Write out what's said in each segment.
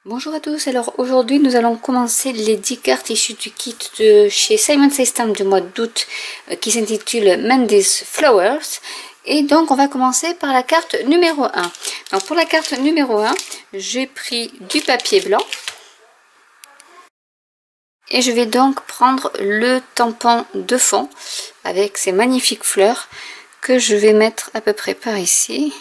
Bonjour à tous, alors aujourd'hui nous allons commencer les 10 cartes issues du kit de chez Simon Says Stamp du mois d'août qui s'intitule Mandy's Flowers. Et donc on va commencer par la carte numéro 1. Donc pour la carte numéro 1, j'ai pris du papier blanc. Et je vais donc prendre le tampon de fond avec ces magnifiques fleurs que je vais mettre à peu près par ici.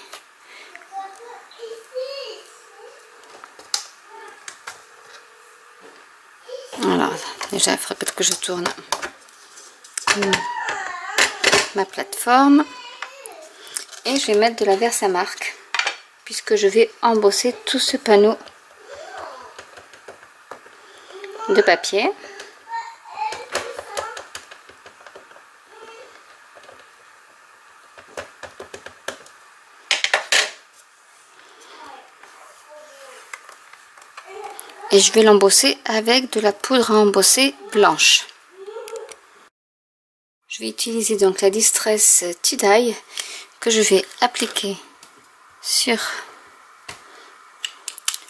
Voilà, déjà il faudrait peut-être que je tourne ma plateforme. Et je vais mettre de la Versamark puisque je vais embosser tout ce panneau de papier. Et je vais l'embosser avec de la poudre à embosser blanche. Je vais utiliser donc la Distress Tie-Dye que je vais appliquer sur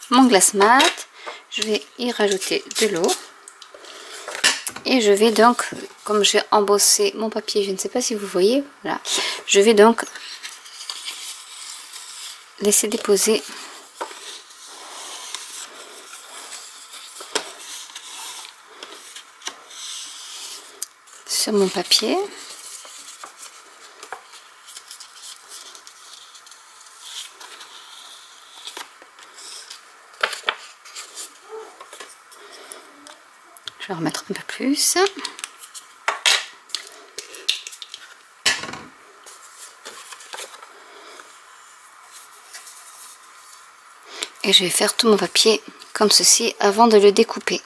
mon glace mat. Je vais y rajouter de l'eau. Et je vais donc, comme j'ai embossé mon papier, je ne sais pas si vous voyez, voilà, je vais donc laisser déposer sur mon papier. Je vais remettre un peu plus. Et je vais faire tout mon papier comme ceci avant de le découper.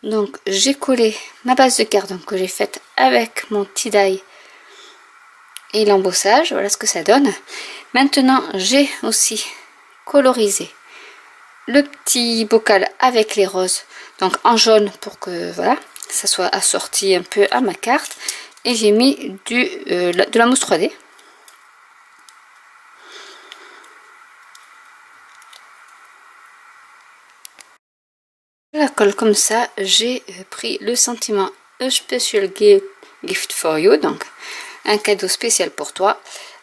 Donc j'ai collé ma base de carte que j'ai faite avec mon tie-dye et l'embossage. Voilà ce que ça donne. Maintenant j'ai aussi colorisé le petit bocal avec les roses, donc en jaune pour que voilà ça soit assorti un peu à ma carte. Et j'ai mis de la mousse 3D. Je la colle comme ça. J'ai pris le sentiment A Special Gift for You, donc un cadeau spécial pour toi,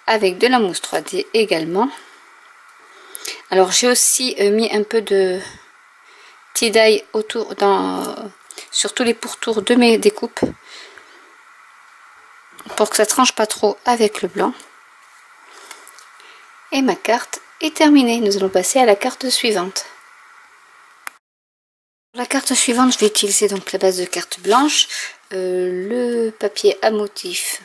avec de la mousse 3D également. Alors j'ai aussi mis un peu de tie-dye autour sur tous les pourtours de mes découpes pour que ça tranche pas trop avec le blanc. Et ma carte est terminée. Nous allons passer à la carte suivante. Pour la carte suivante, je vais utiliser donc la base de carte blanche, le papier à motif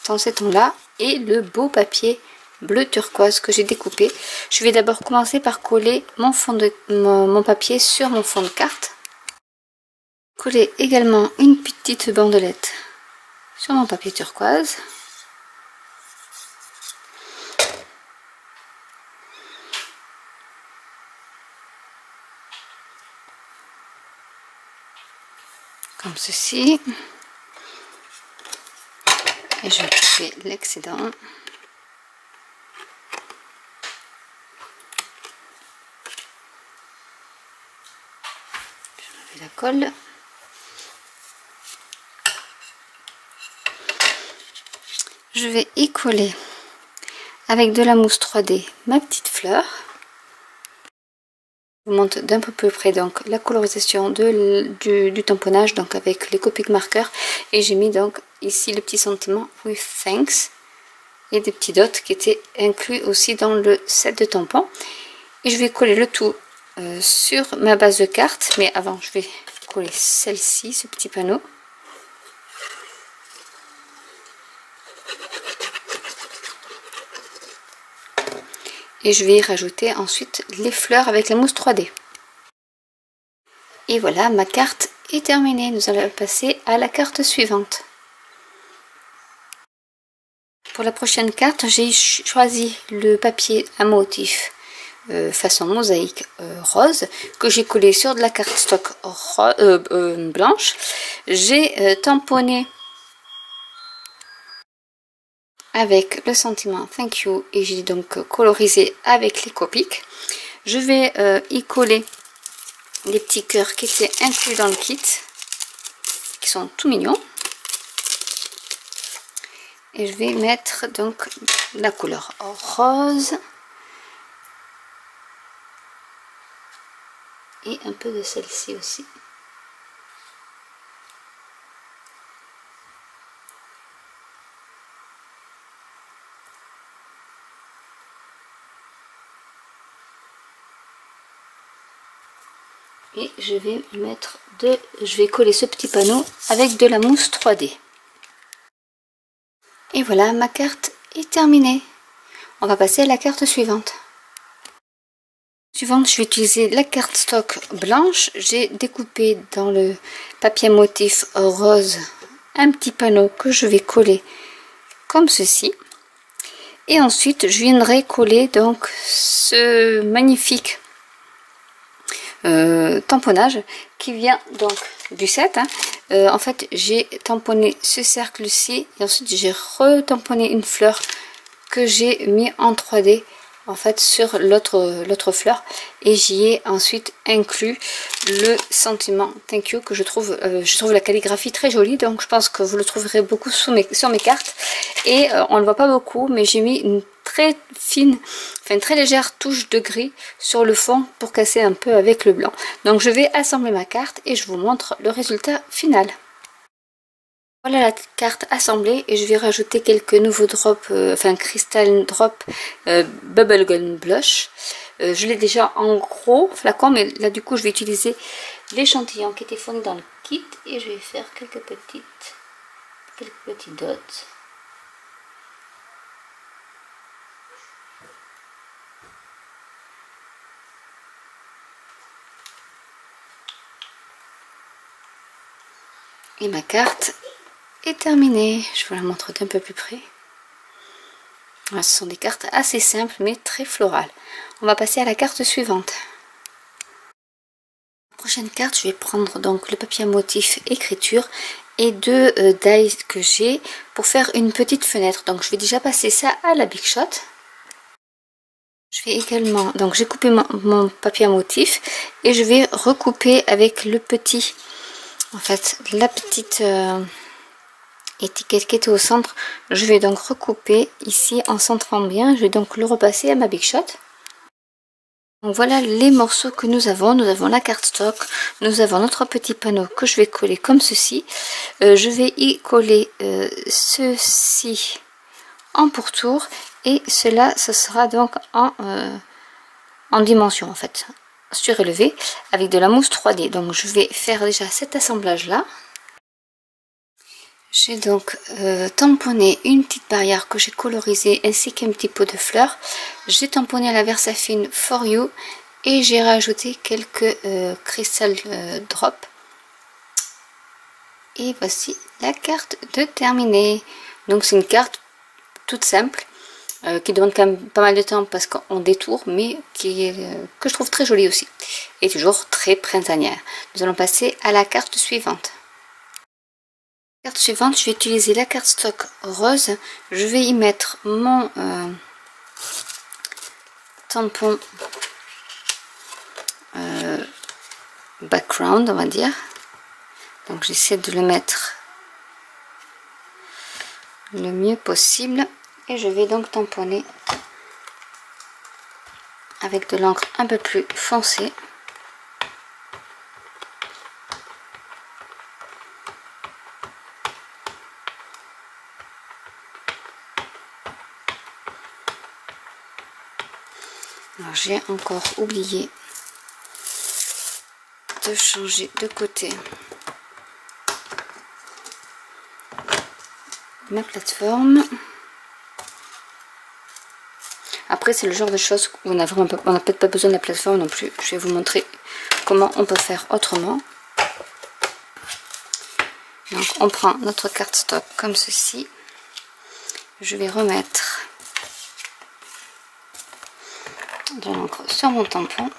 dans ces tons-là et le beau papier bleu turquoise que j'ai découpé. Je vais d'abord commencer par coller mon papier sur mon fond de carte. Coller également une petite bandelette sur mon papier turquoise. Comme ceci. Et je vais couper l'excédent. Je mets la colle. Je vais y coller avec de la mousse 3D ma petite fleur. Je vous montre d'un peu plus près donc la colorisation du tamponnage donc avec les Copic marqueurs. Et j'ai mis donc ici le petit sentiment With Thanks et des petits dots qui étaient inclus aussi dans le set de tampons. Et je vais coller le tout sur ma base de carte, mais avant je vais coller celle-ci, ce petit panneau. Et je vais y rajouter ensuite les fleurs avec la mousse 3D. Et voilà, ma carte est terminée. Nous allons passer à la carte suivante. Pour la prochaine carte, j'ai choisi le papier à motif façon mosaïque rose que j'ai collé sur de la cardstock blanche. J'ai tamponné avec le sentiment Thank You et j'ai donc colorisé avec les Copic. Je vais y coller les petits cœurs qui étaient inclus dans le kit, qui sont tout mignons. Et je vais mettre donc la couleur rose et un peu de celle-ci aussi. Et je vais coller ce petit panneau avec de la mousse 3D. Et voilà, ma carte est terminée. On va passer à la carte suivante. Suivante, je vais utiliser la carte stock blanche. J'ai découpé dans le papier motif rose un petit panneau que je vais coller comme ceci. Et ensuite, je viendrai coller donc ce magnifique tamponnage qui vient donc du set. En fait, j'ai tamponné ce cercle-ci et ensuite j'ai retamponné une fleur que j'ai mis en 3D en fait sur l'autre fleur et j'y ai ensuite inclus le sentiment Thank You que je trouve la calligraphie très jolie, donc je pense que vous le trouverez beaucoup sur mes cartes et on le voit pas beaucoup, mais j'ai mis une très fine, enfin une très légère touche de gris sur le fond pour casser un peu avec le blanc. Donc je vais assembler ma carte et je vous montre le résultat final. Voilà la carte assemblée et je vais rajouter quelques nouveaux drops, enfin crystal drop bubblegum blush. Je l'ai déjà en gros flacon, mais là du coup je vais utiliser l'échantillon qui était fourni dans le kit et je vais faire quelques petits dots. Et ma carte est terminée. Je vous la montre d'un peu plus près. Voilà, ce sont des cartes assez simples mais très florales. On va passer à la carte suivante. La prochaine carte, je vais prendre donc le papier à motif écriture et deux dies que j'ai pour faire une petite fenêtre. Donc je vais déjà passer ça à la Big Shot. Je vais également, donc j'ai coupé mon papier à motif et je vais recouper avec le petit, en fait la petite étiquette qui était au centre. Je vais donc recouper ici en centrant bien. Je vais donc le repasser à ma Big Shot. Donc voilà les morceaux que nous avons. Nous avons la carte stock, nous avons notre petit panneau que je vais coller comme ceci. Je vais y coller ceci en pourtour et cela ce sera donc en dimension en fait, surélevé avec de la mousse 3D. Donc je vais faire déjà cet assemblage là. J'ai donc tamponné une petite barrière que j'ai colorisée ainsi qu'un petit pot de fleurs. J'ai tamponné à la Versafine For You et j'ai rajouté quelques crystal drop. Et voici la carte de terminée. Donc c'est une carte toute simple qui demande quand même pas mal de temps parce qu'on détourne, mais que je trouve très jolie aussi et toujours très printanière. Nous allons passer à la carte suivante. Carte suivante, je vais utiliser la carte stock rose. Je vais y mettre mon tampon background, on va dire. Donc j'essaie de le mettre le mieux possible et je vais donc tamponner avec de l'encre un peu plus foncée. Alors j'ai encore oublié de changer de côté ma plateforme. Après c'est le genre de choses où on n'a peut-être pas besoin de la plateforme non plus. Je vais vous montrer comment on peut faire autrement. Donc on prend notre carte stock comme ceci. Je vais remettre de l'encre sur mon tampon.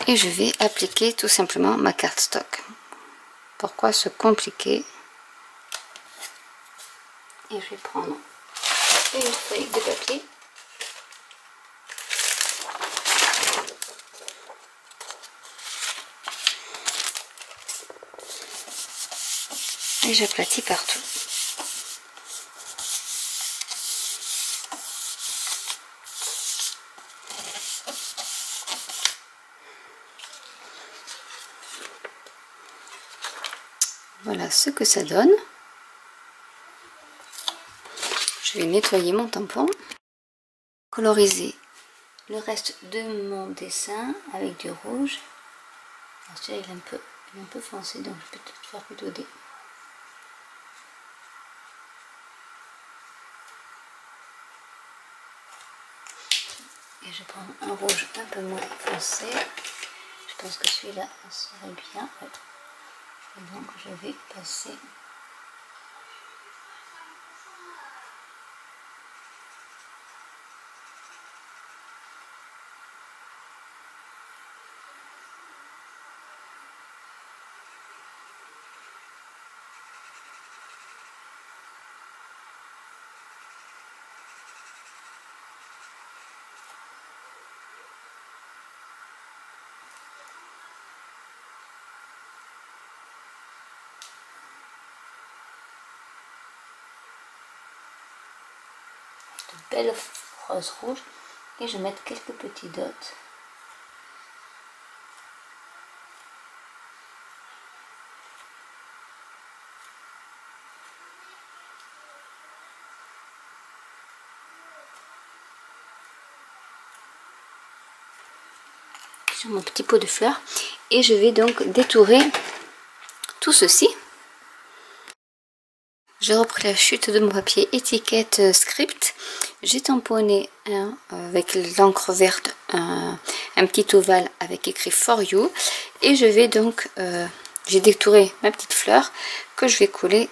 Et je vais appliquer tout simplement ma carte stock. Pourquoi se compliquer? Et je vais prendre une feuille de papier. Et j'aplatis partout. Voilà ce que ça donne. Je vais nettoyer mon tampon. Coloriser le reste de mon dessin avec du rouge. Alors celui-là il est un peu foncé, donc je vais peut-être faire plutôt des... Et je prends un rouge un peu moins foncé. Je pense que celui-là serait bien. Ouais. Et donc je vais passer... de belles roses rouges et je vais mettre quelques petits dots. Sur mon petit pot de fleurs et je vais donc détourer tout ceci. J'ai repris la chute de mon papier étiquette script. J'ai tamponné avec l'encre verte un petit ovale avec écrit For You. Et je vais donc, j'ai détouré ma petite fleur que je vais coller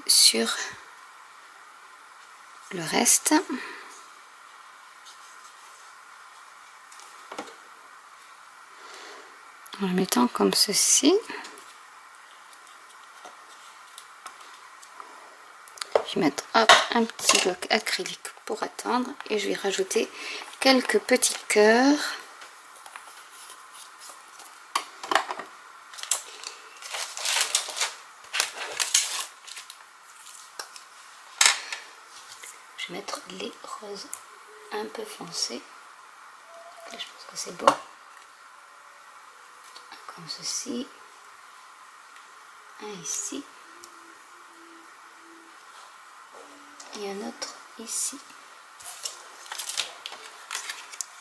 sur le reste. En le mettant comme ceci. Je vais mettre hop, un petit bloc acrylique pour attendre et je vais rajouter quelques petits cœurs. Je vais mettre les roses un peu foncés. Là, je pense que c'est bon. Comme ceci. Un ici. Et un autre ici.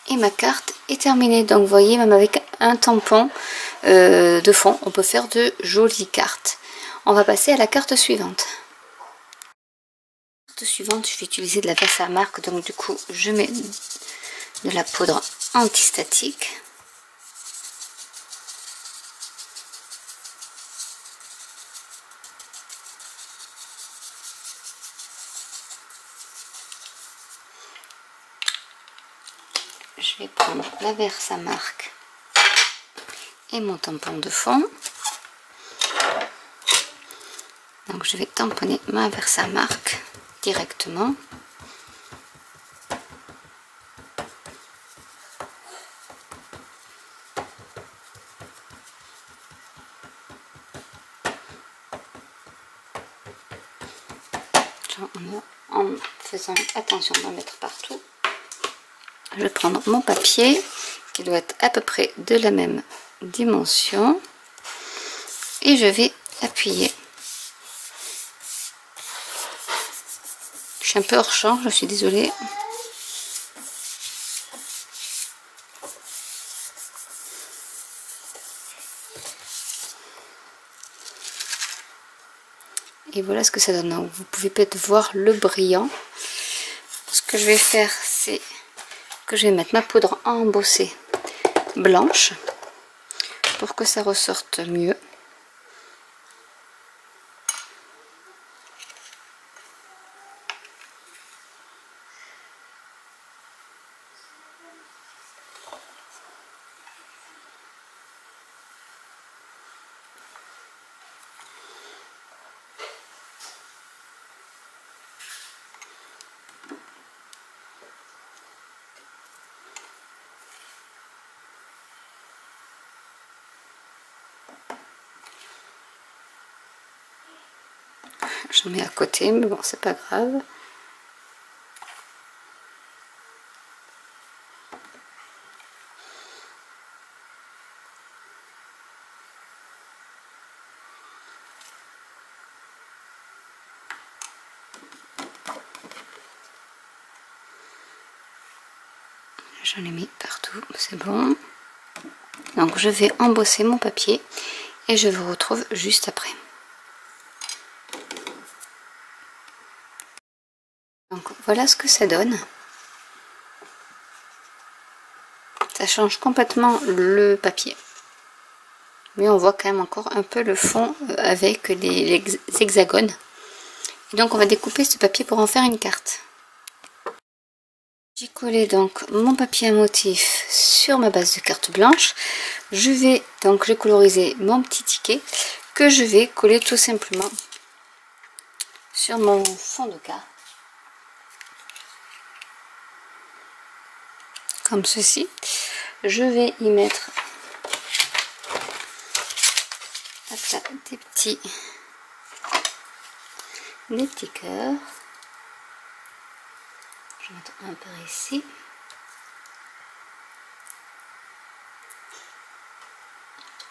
Et ma carte est terminée. Donc vous voyez, même avec un tampon de fond, on peut faire de jolies cartes. On va passer à la carte suivante. La carte suivante, je vais utiliser de la Versamark. Donc du coup, je mets de la poudre antistatique. Je vais prendre la Versamark et mon tampon de fond. Donc je vais tamponner ma Versamark directement. En faisant attention d'en mettre partout. Je vais prendre mon papier qui doit être à peu près de la même dimension et je vais appuyer. Je suis un peu hors champ, je suis désolée. Et voilà ce que ça donne. Donc, vous pouvez peut-être voir le brillant. Ce que je vais faire, c'est que je vais mettre ma poudre embossée blanche pour que ça ressorte mieux. j'en mets à côté, mais bon, c'est pas grave. J'en ai mis partout, c'est bon. Donc je vais embosser mon papier et je vous retrouve juste après. Donc voilà ce que ça donne. Ça change complètement le papier. Mais on voit quand même encore un peu le fond avec les hexagones. Et donc on va découper ce papier pour en faire une carte. J'ai collé donc mon papier à motif sur ma base de carte blanche. Je vais donc coloriser mon petit ticket que je vais coller tout simplement sur mon fond de carte. Comme ceci. Je vais y mettre là, des petits cœurs. Je vais mettre un par ici.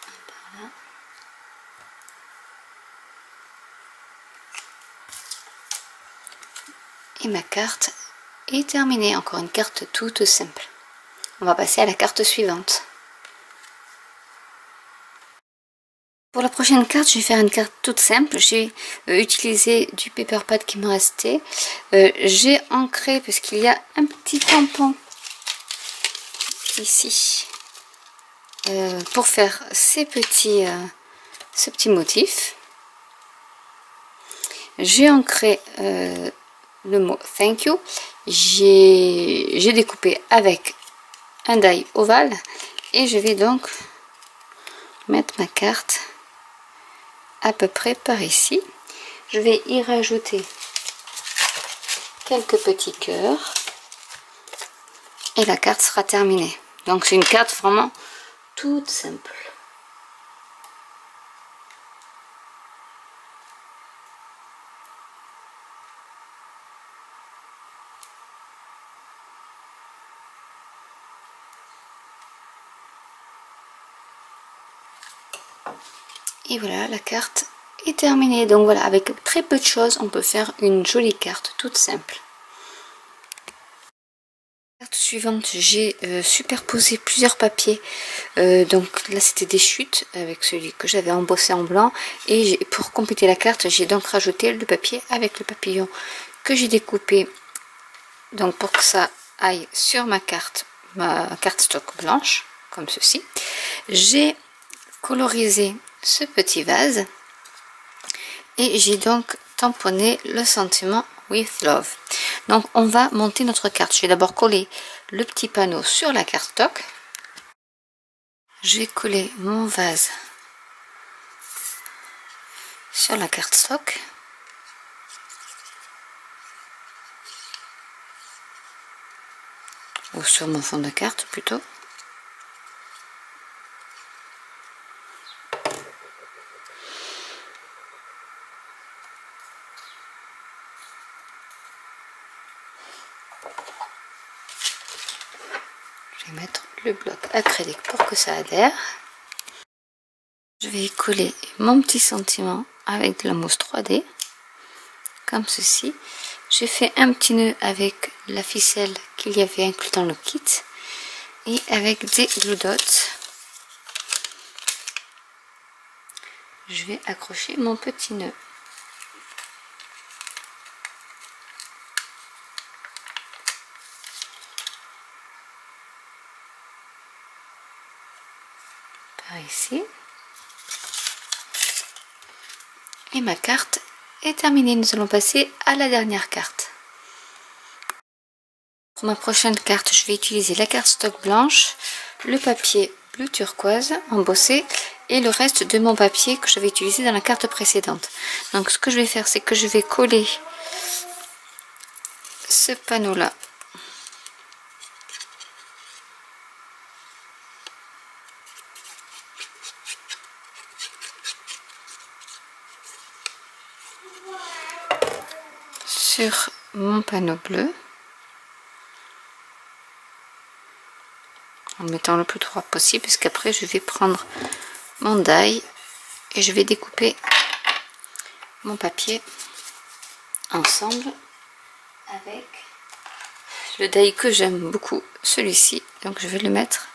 Un par là. Et ma carte est terminée. Encore une carte toute simple. On va passer à la carte suivante. Pour la prochaine carte, je vais faire une carte toute simple. J'ai utilisé du paper pad qui me restait. J'ai ancré, parce qu'il y a un petit tampon ici, pour faire ce petit motif. J'ai ancré le mot thank you. J'ai découpé avec un die ovale et je vais donc mettre ma carte à peu près par ici. Je vais y rajouter quelques petits cœurs et la carte sera terminée. Donc c'est une carte vraiment toute simple. Et voilà, la carte est terminée. Donc voilà, avec très peu de choses, on peut faire une jolie carte toute simple. Carte suivante, j'ai superposé plusieurs papiers. Donc là, c'était des chutes avec celui que j'avais embossé en blanc. Et pour compléter la carte, j'ai donc rajouté le papier avec le papillon que j'ai découpé. Donc pour que ça aille sur ma carte stock blanche, comme ceci. J'ai colorisé ce petit vase et j'ai donc tamponné le sentiment with love. Donc on va monter notre carte. Je vais d'abord coller le petit panneau sur la carte stock. Je vais coller mon vase sur la carte stock. Ou sur mon fond de carte plutôt. Je vais mettre le bloc acrylique pour que ça adhère. Je vais coller mon petit sentiment avec de la mousse 3D, comme ceci. J'ai fait un petit nœud avec la ficelle qu'il y avait inclus dans le kit et avec des glue dots. Je vais accrocher mon petit nœud. Par ici. Et ma carte est terminée. Nous allons passer à la dernière carte. Pour ma prochaine carte, je vais utiliser la carte stock blanche, le papier bleu turquoise embossé et le reste de mon papier que j'avais utilisé dans la carte précédente. Donc ce que je vais faire, c'est que je vais coller ce panneau là sur mon panneau bleu en mettant le plus droit possible, puisqu'après je vais prendre mon die et je vais découper mon papier ensemble avec le die que j'aime beaucoup, celui-ci. Donc je vais le mettre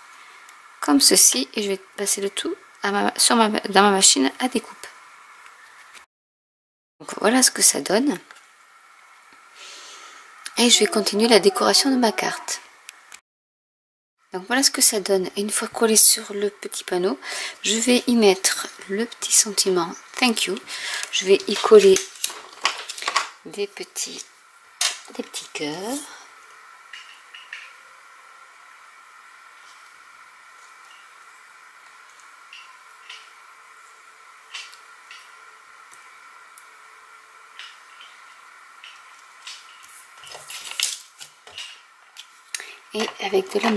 comme ceci et je vais passer le tout dans ma machine à découpe. Donc voilà ce que ça donne. Et je vais continuer la décoration de ma carte. Donc voilà ce que ça donne. Et une fois collé sur le petit panneau, je vais y mettre le petit sentiment thank you. Je vais y coller des petits cœurs. Et avec de la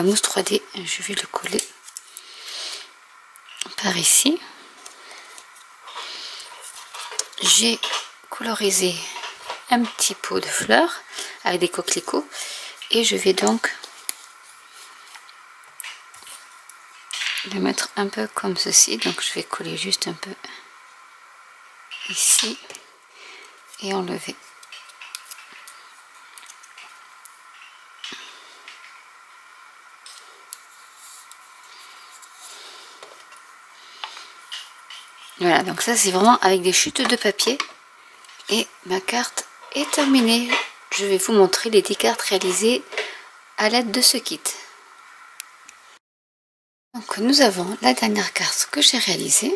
mousse 3D, je vais le coller par ici. J'ai colorisé un petit pot de fleurs avec des coquelicots et je vais donc le mettre un peu comme ceci. Donc je vais coller juste un peu ici et enlever. Voilà, donc ça c'est vraiment avec des chutes de papier et ma carte est terminée. Je vais vous montrer les 10 cartes réalisées à l'aide de ce kit. Donc nous avons la dernière carte que j'ai réalisée.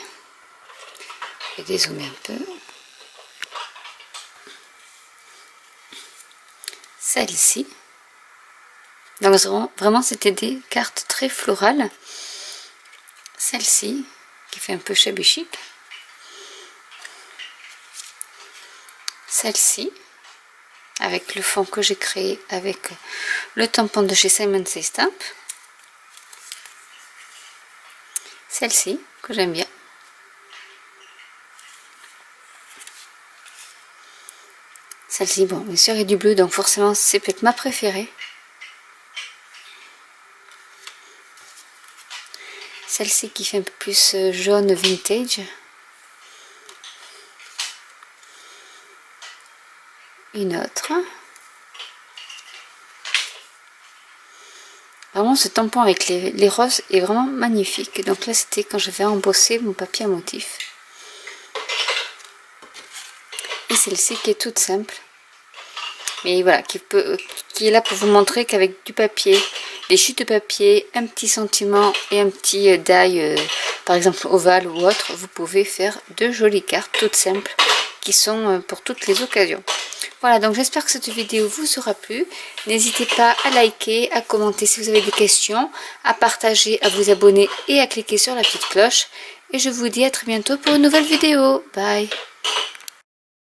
Je vais dézoomer un peu. Celle-ci. Donc vraiment c'était des cartes très florales. Celle-ci qui fait un peu shabby chic. Celle-ci, avec le fond que j'ai créé avec le tampon de chez Simon Says Stamp. Celle-ci, que j'aime bien. Celle-ci, bon, bien sûr, il y a du bleu, donc forcément, c'est peut-être ma préférée. Celle-ci qui fait un peu plus jaune vintage. Une autre. Vraiment ce tampon avec les roses est vraiment magnifique. Donc là c'était quand j'avais embossé mon papier à motif. Et celle-ci qui est toute simple. Mais voilà, qui est là pour vous montrer qu'avec du papier, des chutes de papier, un petit sentiment et un petit die, par exemple ovale ou autre, vous pouvez faire de jolies cartes toutes simples qui sont pour toutes les occasions. Voilà, donc j'espère que cette vidéo vous aura plu. N'hésitez pas à liker, à commenter si vous avez des questions, à partager, à vous abonner et à cliquer sur la petite cloche. Et je vous dis à très bientôt pour une nouvelle vidéo. Bye!